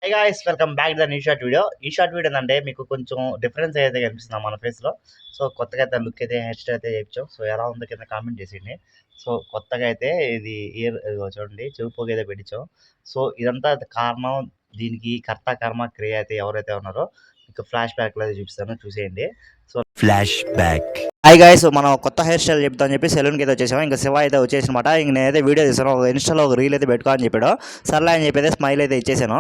Hi guys welcome back to the new short video. ఈ short video ఏంటంటే మీకు కొంచెం డిఫరెన్స్ అయితే కనిపిస్తుంది మన ఫేస్లో. సో కొత్తగా అయితే లుక్ అయితే హెయిర్ స్టైల్ అయితే చేయించాం. సో ఎలా ఉందో కింద కామెంట్ చేసేయండి. సో కొత్తగా అయితే ఇది ఇయర్ చూడండి చెవి పోగు అయితే పెట్టించాం. సో ఇదంతా కారణం, దీనికి కర్త కర్మ క్రియ అయితే ఎవరైతే ఉన్నారో మీకు ఫ్లాష్ బ్యాక్లో అయితే చూపిస్తాను, చూసేయండి. So flash back. Hi guys, మనం కొత్త హెయిర్ స్టైల్ చెప్తామని చెప్పి సెలూన్కి అయితే వచ్చేసాం. ఇంకా శివ అయితే వచ్చేసినమాట. ఇంక నేనైతే వీడియో తీసాను, ఒక ఇన్స్టాలో ఒక రీల్ అయితే పెట్టుకోవాలని చెప్పాడు. సర్లే అని చెప్పి స్మైల్ అయితే ఇచ్చేసాను.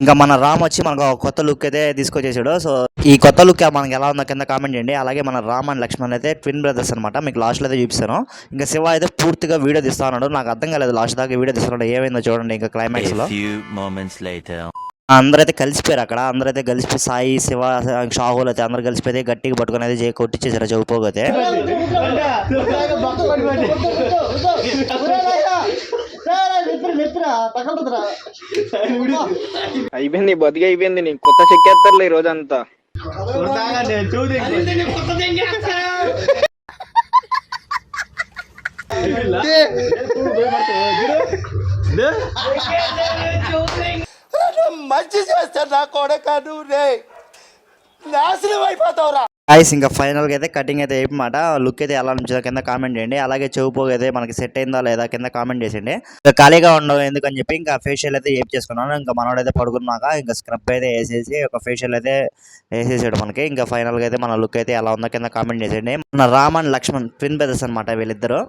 ఇంకా మన రామ్ వచ్చి మనకు కొత్త లుక్ అయితే తీసుకొచ్చేసాడు. సో ఈ కొత్త లుక్ మనకి ఎలా ఉందో కింద కామెంట్ చేయండి. అలాగే మన రామ్ అండ్ లక్ష్మణ్ అయితే ట్విన్ బ్రదర్స్ అనమాట. మీకు లాస్ట్లో అయితే చూపిస్తాను. ఇంకా శివ అయితే పూర్తిగా వీడియో తీస్తా ఉన్నాడు. నాకు అర్థం కాలేదు లాస్ట్ దాకా వీడియో తీస్తున్నాడు ఏమైందో చూడండి. ఇంకా క్లైమాక్స్ లో అందరైతే కలిసిపోయారు. అక్కడ అందరైతే కలిసిపోయి సాయి, శివ, షాహుల్ అయితే అందరు కలిసిపోతే గట్టిగా పట్టుకుని అయితే కొట్టించేసారు చౌపోగైతే. అయిపోయింది, బతికి అయిపోయింది. నీకు కొత్త చెక్కేస్తారులే ఈ రోజంతా. మంచి చేస్తాను నా కొడకను రే, నాశనం అయిపోతావురా. ఐస్ ఇంకా ఫైనల్గా అయితే కటింగ్ అయితే అయిపోమాట. లుక్ అయితే ఎలా అనిపించిందో కింద కామెంట్ చేయండి. అలాగే చెవుపోగు అయితే మనకి సెట్ అయిందా లేదా కింద కామెంట్ చేసేయండి. ఇంకా ఖాళీగా ఉండవు ఎందుకని చెప్పి ఇంకా ఫేషియల్ అయితే ఏం చేసుకున్నాను. ఇంకా మనోడైతే పడుకున్నాక ఇంకా స్క్రబ్ అయితే వేసేసి ఒక ఫేషియల్ అయితే వేసేసాడు మనకి. ఇంకా ఫైనల్గా అయితే మన లుక్ అయితే ఎలా ఉందో కింద కామెంట్ చేసేయండి. మన Ram and Lakshman twin brothers అనమాట వీళ్ళిద్దరు.